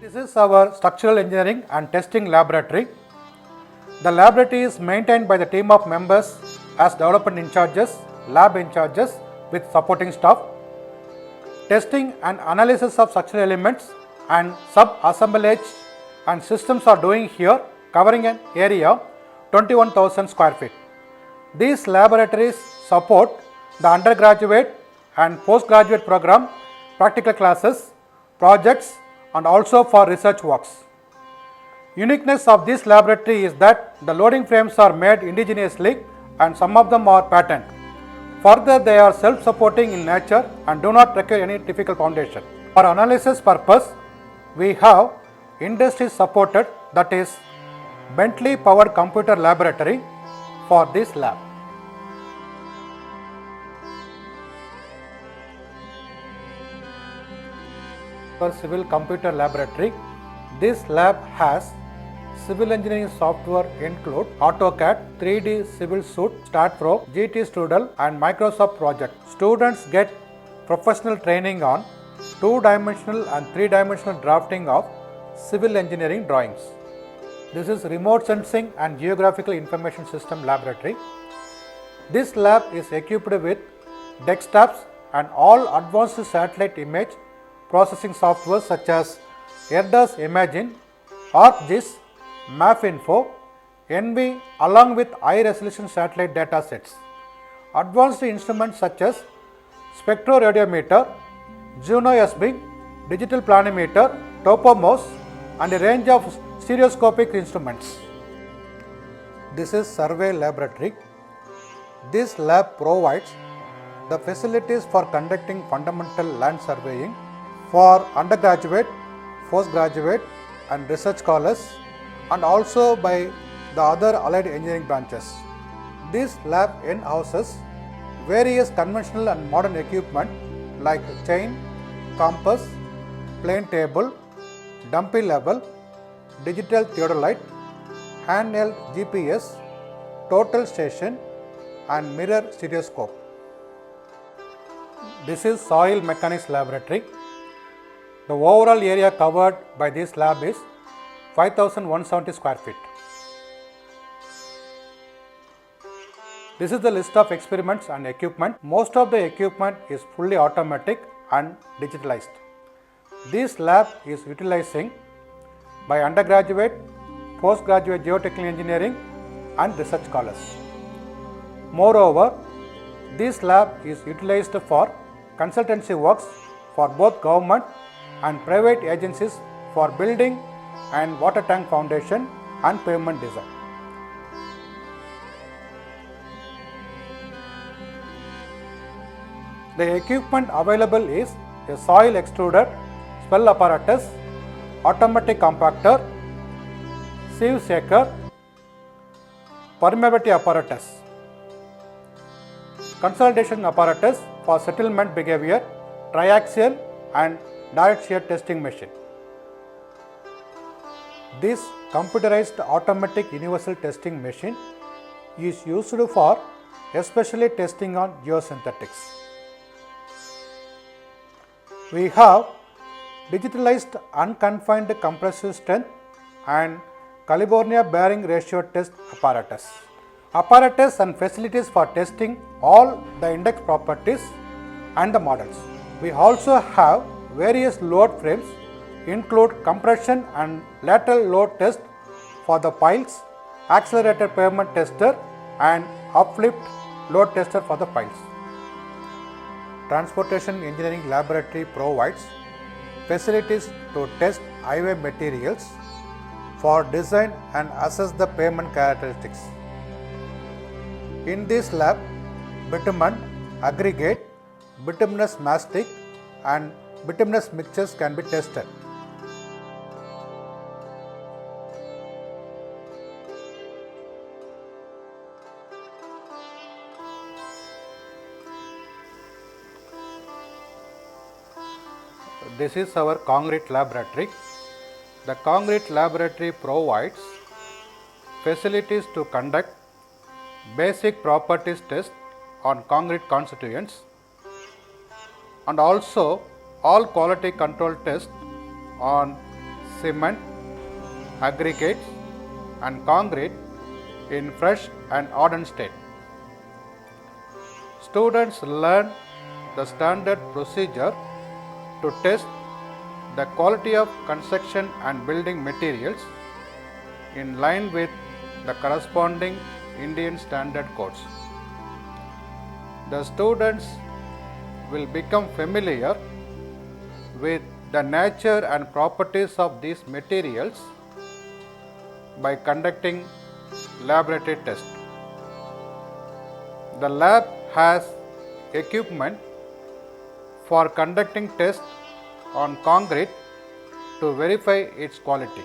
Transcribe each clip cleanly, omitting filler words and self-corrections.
This is our structural engineering and testing laboratory. The laboratory is maintained by the team of members as development in charges, lab in charges with supporting staff. Testing and analysis of structural elements and sub-assemblage and systems are doing here, covering an area 21,000 square feet. These laboratories support the undergraduate and postgraduate program, practical classes, projects and also for research works. Uniqueness of this laboratory is that the loading frames are made indigenously and some of them are patent. Further, they are self-supporting in nature and do not require any difficult foundation. For analysis purpose, we have industry supported, that is Bentley powered computer laboratory for this lab. For civil computer laboratory, this lab has civil engineering software include AutoCAD, 3D Civil Suite, StatPro, GT Strudel and Microsoft Project. Students get professional training on 2-dimensional and 3-dimensional drafting of civil engineering drawings. This is Remote Sensing and Geographical Information System Laboratory. This lab is equipped with desktops and all advanced satellite image processing software such as ERDAS Imagine, ArcGIS, MapInfo, ENVI along with high-resolution satellite data sets. Advanced instruments such as spectroradiometer, Juno SB, digital planimeter, TopoMouse and a range of stereoscopic instruments. This is survey laboratory. This lab provides the facilities for conducting fundamental land surveying for undergraduate, postgraduate and research scholars and also by the other allied engineering branches. This lab in-houses various conventional and modern equipment like chain, compass, plane table, dumpy level, digital theodolite, handheld GPS, total station and mirror stereoscope. This is soil mechanics laboratory. The overall area covered by this lab is 5,170 square feet. This is the list of experiments and equipment. Most of the equipment is fully automatic and digitalized. This lab is utilizing by undergraduate, postgraduate geotechnical engineering and research scholars. Moreover, this lab is utilized for consultancy works for both government and private agencies for building and water tank foundation and pavement design. The equipment available is a soil extruder, spell apparatus, automatic compactor, sieve shaker, permeability apparatus, consolidation apparatus for settlement behavior, triaxial and direct shear testing machine. This computerized automatic universal testing machine is used for especially testing on geosynthetics. We have digitalized unconfined compressive strength and California bearing ratio test apparatus. Apparatus and facilities for testing all the index properties and the models. We also have various load frames include compression and lateral load test for the piles, accelerated pavement tester and uplift load tester for the piles. Transportation Engineering Laboratory provides facilities to test highway materials for design and assess the pavement characteristics. In this lab, bitumen, aggregate, bituminous mastic and bituminous mixtures can be tested. This is our concrete laboratory. The concrete laboratory provides facilities to conduct basic properties test on concrete constituents and also all quality control tests on cement, aggregates, and concrete in fresh and ardent state. Students learn the standard procedure to test the quality of construction and building materials in line with the corresponding Indian standard codes. The students will become familiar with the nature and properties of these materials by conducting laboratory tests. The lab has equipment for conducting tests on concrete to verify its quality.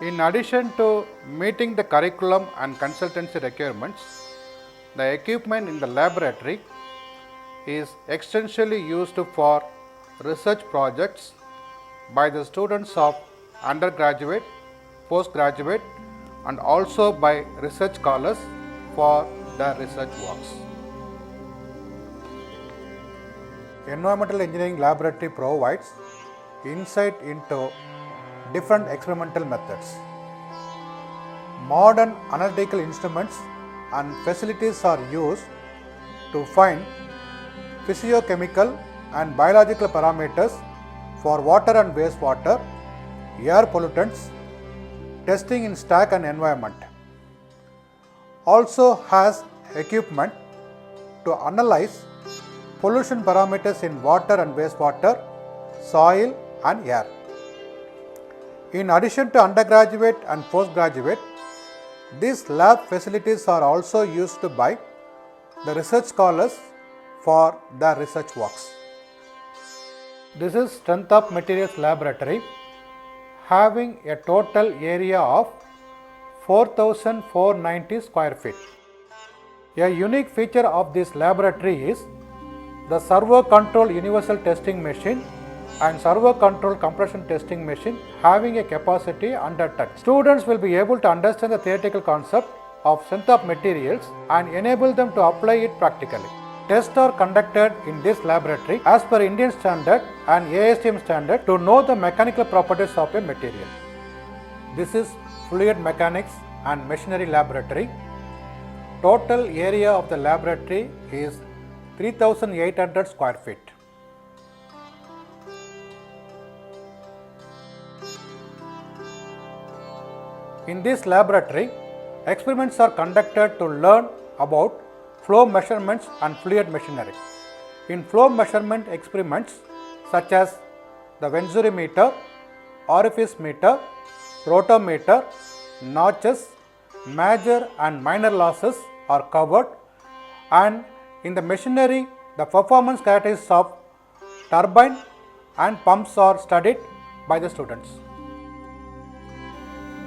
In addition to meeting the curriculum and consultancy requirements, the equipment in the laboratory is extensively used for research projects by the students of undergraduate, postgraduate, and also by research scholars for their research works. Environmental Engineering Laboratory provides insight into different experimental methods. Modern analytical instruments and facilities are used to find physiochemical and biological parameters for water and wastewater, air pollutants, testing in stack and environment. Also has equipment to analyze pollution parameters in water and wastewater, soil and air. In addition to undergraduate and postgraduate, these lab facilities are also used by the research scholars for their research works. This is Strength of Materials Laboratory, having a total area of 4,490 square feet. A unique feature of this laboratory is the servo control universal testing machine and servo control compression testing machine having a capacity under ton. Students will be able to understand the theoretical concept of strength of materials and enable them to apply it practically. Tests are conducted in this laboratory as per Indian standard and ASTM standard to know the mechanical properties of a material. This is Fluid Mechanics and Machinery Laboratory. Total area of the laboratory is 3,800 square feet. In this laboratory, experiments are conducted to learn about flow measurements and fluid machinery. In flow measurement experiments such as the Venturi meter, orifice meter, rotometer, notches, major and minor losses are covered, and in the machinery the performance characteristics of turbine and pumps are studied by the students.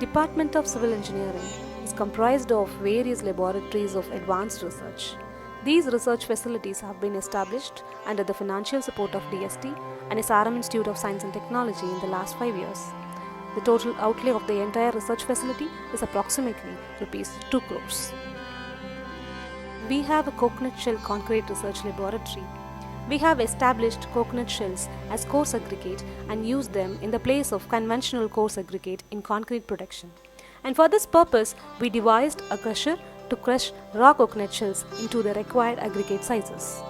Department of Civil Engineering is comprised of various laboratories of advanced research. These research facilities have been established under the financial support of DST and SRM Institute of Science and Technology in the last 5 years. The total outlay of the entire research facility is approximately Rs 2 crores. We have a coconut shell concrete research laboratory. We have established coconut shells as coarse aggregate and use them in the place of conventional coarse aggregate in concrete production. And for this purpose, we devised a crusher to crush raw coconut shells into the required aggregate sizes.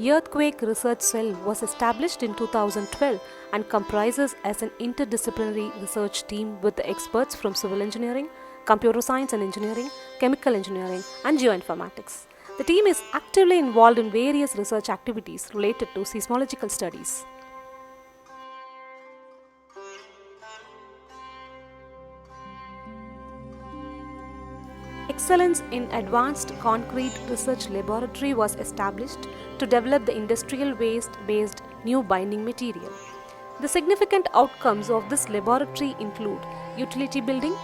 Earthquake Research Cell was established in 2012 and comprises as an interdisciplinary research team with the experts from civil engineering, computer science and engineering, chemical engineering, and geoinformatics. The team is actively involved in various research activities related to seismological studies. Excellence in Advanced Concrete Research Laboratory was established to develop the industrial waste-based new binding material. The significant outcomes of this laboratory include utility building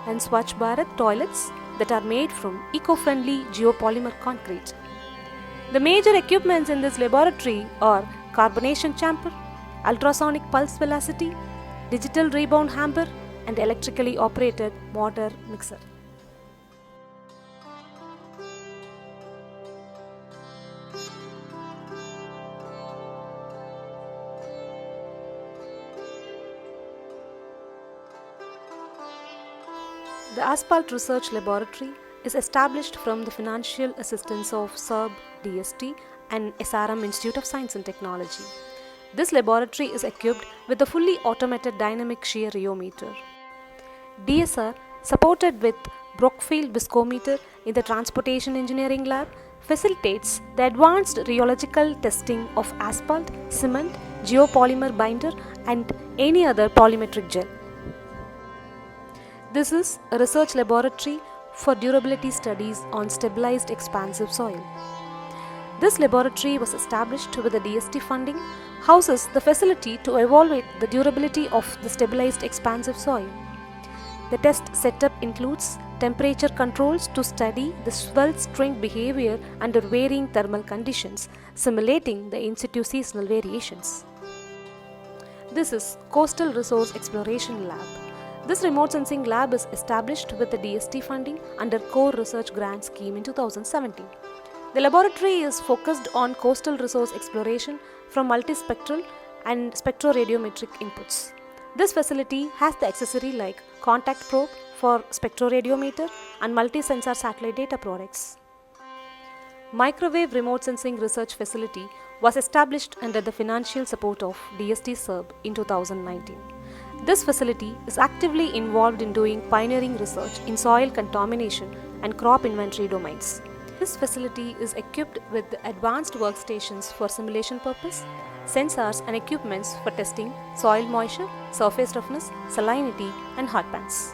and Swachh Bharat toilets that are made from eco-friendly geopolymer concrete. The major equipments in this laboratory are carbonation chamber, ultrasonic pulse velocity, digital rebound hammer, and electrically operated mortar mixer. The Asphalt Research Laboratory is established from the financial assistance of SERB, DST, and SRM Institute of Science and Technology. This laboratory is equipped with a fully automated dynamic shear rheometer. DSR, supported with Brookfield viscometer in the Transportation Engineering Lab, facilitates the advanced rheological testing of asphalt, cement, geopolymer binder, and any other polymetric gel. This is a research laboratory for durability studies on stabilized expansive soil. This laboratory was established with the DST funding, houses the facility to evaluate the durability of the stabilized expansive soil. The test setup includes temperature controls to study the swell strength behavior under varying thermal conditions, simulating the in situ seasonal variations. This is Coastal Resource Exploration Lab. This remote sensing lab is established with the DST funding under Core Research Grant Scheme in 2017. The laboratory is focused on coastal resource exploration from multispectral and spectroradiometric inputs. This facility has the accessory like contact probe for spectroradiometer and multi-sensor satellite data products. Microwave Remote Sensing Research Facility was established under the financial support of DST SERB in 2019. This facility is actively involved in doing pioneering research in soil contamination and crop inventory domains. This facility is equipped with advanced workstations for simulation purpose, sensors and equipments for testing soil moisture, surface roughness, salinity, and hot pans.